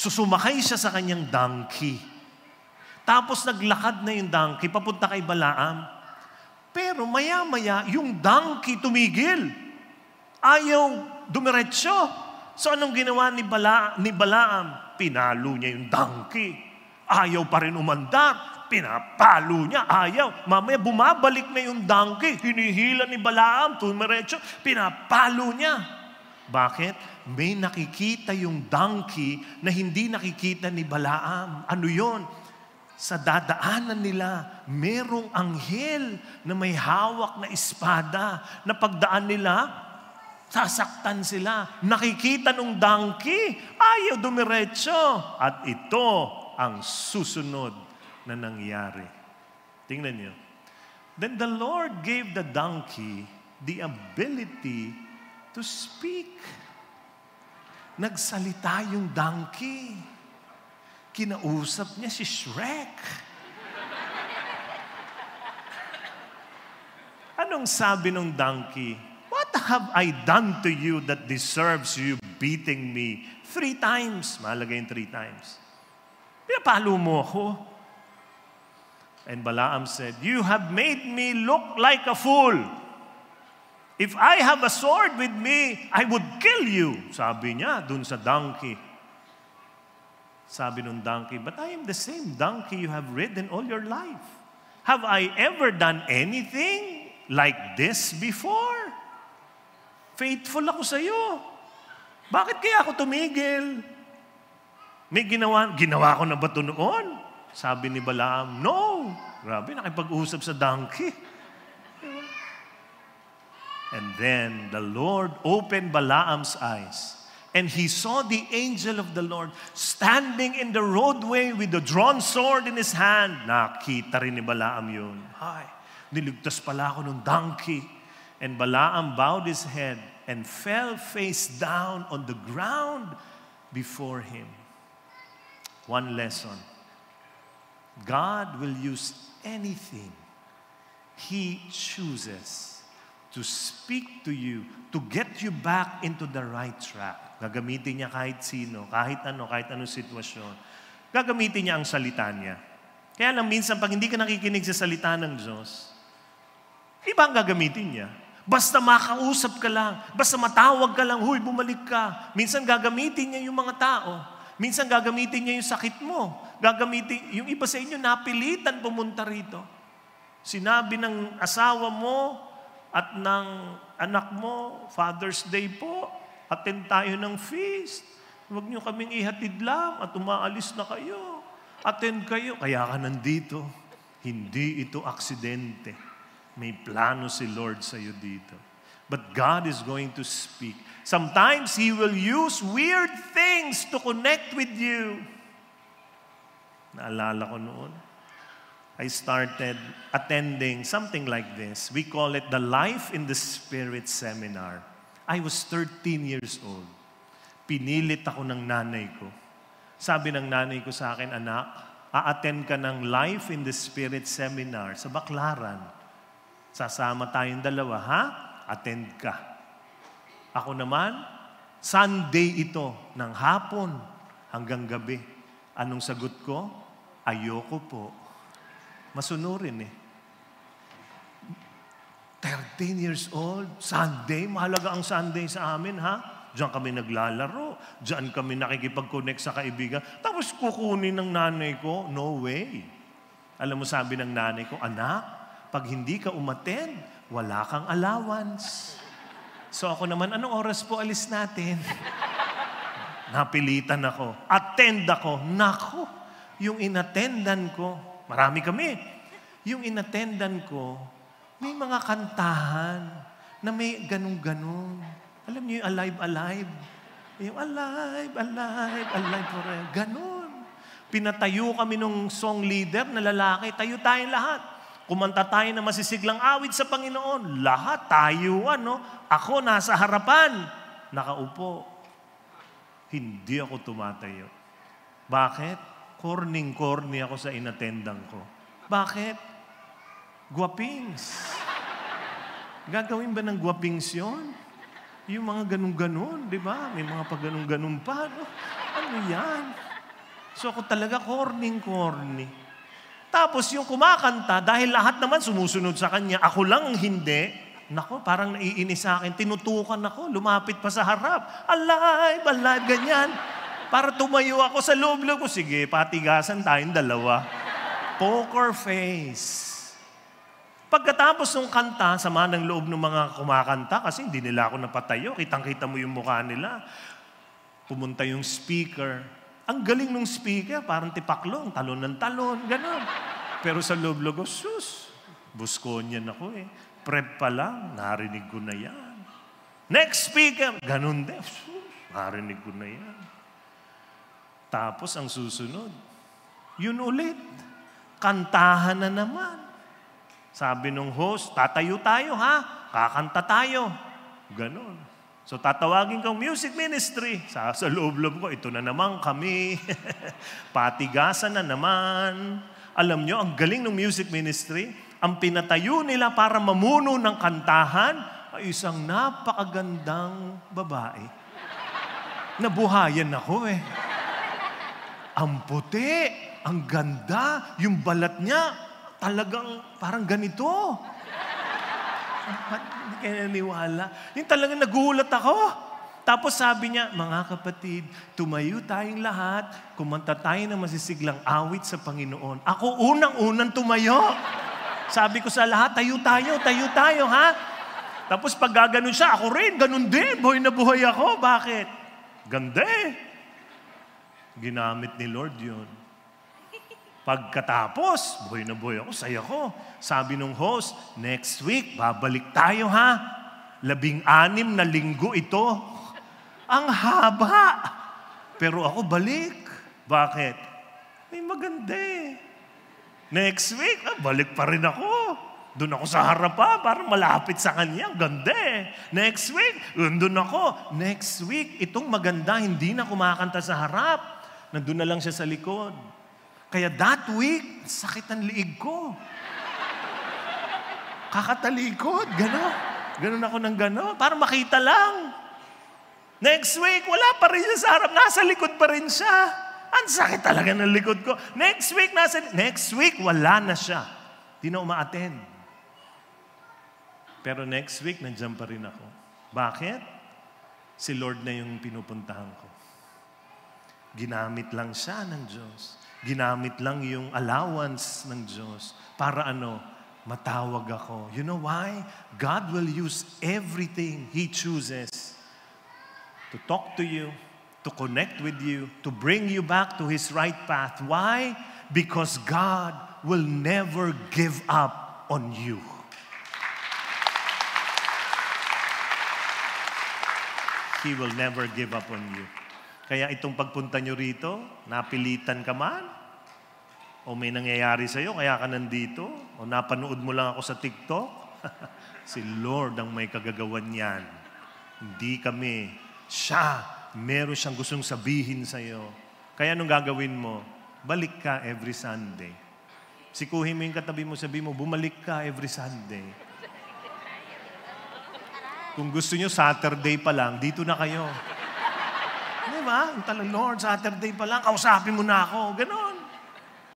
Sumakay siya sa kanyang donkey. Tapos naglakad na yung donkey papunta kay Balaam. Pero maya-maya, yung donkey tumigil. Ayaw dumiretso. So anong ginawa ni Balaam? Pinalo niya yung donkey. Ayaw pa rin umandar. Pinapalo niya, ayaw. Mamaya bumabalik na yung donkey. Hinihila ni Balaam, tumiretso. Pinapalo niya. Bakit? May nakikita yung donkey na hindi nakikita ni Balaam. Ano yon? Sa dadaanan nila, merong anghel na may hawak na espada na pagdaan nila, sasaktan sila. Nakikita nung donkey, ayaw dumiretso. At ito ang susunod na nangyari. Tingnan niyo. Then the Lord gave the donkey the ability to speak. Nagsalita yung donkey. Kinausap niya si Shrek. Anong sabi ng donkey? What have I done to you that deserves you beating me 3 times? Mahalaga yung 3 times. Pinapalo mo ako. And Balaam said, you have made me look like a fool. If I have a sword with me, I would kill you. Sabi niya dun sa donkey. Sabi nung donkey, but I am the same donkey you have ridden all your life. Have I ever done anything like this before? Faithful ako sa iyo. Bakit kaya ako tumigil? May ginawa ko na ba ito noon? Sabi ni Balaam, no. Grabe, nakipag-usap sa donkey. And then the Lord opened Balaam's eyes. And he saw the angel of the Lord standing in the roadway with the drawn sword in his hand. Nakita rin ni Balaam yun. Ay, niligtas pala ako ng donkey. And Balaam bowed his head and fell face down on the ground before him. One lesson. God will use anything He chooses to speak to you, to get you back into the right track. Gagamitin niya kahit sino, kahit anong sitwasyon. Gagamitin niya ang salita niya. Kaya lang minsan, pag hindi ka nakikinig sa salita ng Diyos, iba ang gagamitin niya. Basta makausap ka lang, basta matawag ka lang, huy, bumalik ka. Minsan gagamitin niya yung mga tao. Minsan gagamitin niya yung sakit mo. Yung iba sa inyo, napilitan pumunta rito. Sinabi ng asawa mo at ng anak mo, Father's Day po, attend tayo ng feast. Huwag niyo kaming ihatid lang at umaalis na kayo. Attend kayo. Kaya ka nandito. Hindi ito aksidente. May plano si Lord sa iyo dito. But God is going to speak. Sometimes He will use weird things to connect with you. Naalala ko noon, I started attending something like this. We call it the Life in the Spirit Seminar. I was 13 years old. Pinilit ako ng nanay ko. Sabi ng nanay ko sa akin, anak, a-attend ka ng Life in the Spirit Seminar sa Baclaran. Sasama tayong dalawa, ha? Attend ka. Ako naman, Sunday ito, ng hapon hanggang gabi. Anong sagot ko? Ayoko po. Masunurin eh. 13 years old, Sunday, mahalaga ang Sunday sa amin, ha? Diyan kami naglalaro, diyan kami nakikipag-connect sa kaibigan. Tapos kukunin ng nanay ko, no way. Alam mo, sabi ng nanay ko, anak, pag hindi ka umattend, wala kang allowance. So ako naman, anong oras po alis natin? Napilitan ako. Attend ako. Nako, yung inattendan ko, marami kami. Yung inattendan ko, may mga kantahan na may ganun-ganun. Alam niyo yung alive, alive? Yung alive, alive, alive forever. Ganun. Pinatayo kami nung song leader na lalaki. Tayo tayong lahat. Kumanta tayo na masisiglang awit sa Panginoon. Lahat tayo, Ako nasa harapan. Nakaupo. Hindi ako tumatayo. Bakit? Corning-corny ako sa inatendang ko. Bakit? Guwapings. Gagawin ba ng guwapings yun? Yung mga ganun-ganun, di ba? May mga pag-ganun-ganun pa. Ano yan? So ako talaga corny. Tapos yung kumakanta, dahil lahat naman sumusunod sa kanya, ako lang ang hindi, nako, parang naiinis sa akin, tinutukan ako, lumapit pa sa harap, alive, ganyan. Para tumayo ako sa loob-loob ko, sige, patigasan tayong dalawa. Poker face. Pagkatapos ng kanta, sama ng loob ng mga kumakanta, kasi hindi nila ako napatayo, kitang-kita mo yung mukha nila. Pumunta yung speaker. Ang galing ng speaker, parang tipaklong, talon ng talon, gano'n. Pero sa loob-loob ko, sus, Busconyan ako eh. Prep pa lang, narinig ko na yan. Next speaker, ganun din. Sus, narinig ko na yan. Tapos ang susunod, yun ulit. Kantahan na naman. Sabi nung host, tatayo tayo ha, kakanta tayo. Ganon. So tatawagin kong music ministry. Sa loob-loob ko, ito na naman kami. Patigasan na naman. Alam nyo, ang galing ng music ministry, ang pinatayo nila para mamuno ng kantahan ay isang napakagandang babae. Nabuhayan ako eh. Ang puti, ang ganda, yung balat niya, talagang parang ganito. Hindi kayo naniwala. Yung talagang nagulat ako. Tapos sabi niya, mga kapatid, tumayo tayong lahat, kumanta tayo ng masisiglang awit sa Panginoon. Ako unang-unang tumayo. Sabi ko sa lahat, tayo tayo, ha? Tapos pag gaganon siya, ako rin, ganun din. Buhay na buhay ako. Bakit? Ganda eh. Ginamit ni Lord yun. Pagkatapos, buhay na buhay ako, saya ko. Sabi nung host, next week, babalik tayo ha. 16 na linggo ito. Ang haba. Pero ako balik. Bakit? May maganda eh. Next week, balik pa rin ako. Doon ako sa harap pa, para malapit sa kanya. Ganda eh. Next week, doon ako. Next week, itong maganda, hindi na kumakanta sa harap. Nandun na lang siya sa likod. Kaya that week, sakit ang liig ko. Kakatalikod, gano'n. Gano'n ako ng gano'n, para makita lang. Next week, wala pa rin siya sa harap. Nasa likod pa rin siya. Ang sakit talaga ng likod ko. Next week, wala na siya. Di na uma-attend. Pero next week, nandiyan pa rin ako. Bakit? Si Lord na yung pinupuntahan ko. Ginamit lang siya ng Diyos. Ginamit lang yung allowance ng Diyos para matawag ako. You know why? God will use everything He chooses to talk to you, to connect with you, to bring you back to His right path. Why? Because God will never give up on you. He will never give up on you. Kaya itong pagpunta nyo rito, napilitan ka man, o may nangyayari sa'yo, kaya ka nandito, o napanood mo lang ako sa TikTok, si Lord ang may kagagawan yan. Hindi kami. Siya, meron siyang gustong sabihin sa'yo. Kaya anong gagawin mo? Balik ka every Sunday. Sikuhin mo yung katabi mo, sabi mo, bumalik ka every Sunday. Kung gusto nyo, Saturday pa lang, dito na kayo. Diba? Ang Lord, Saturday pa lang, kausapin mo na ako. Ganon.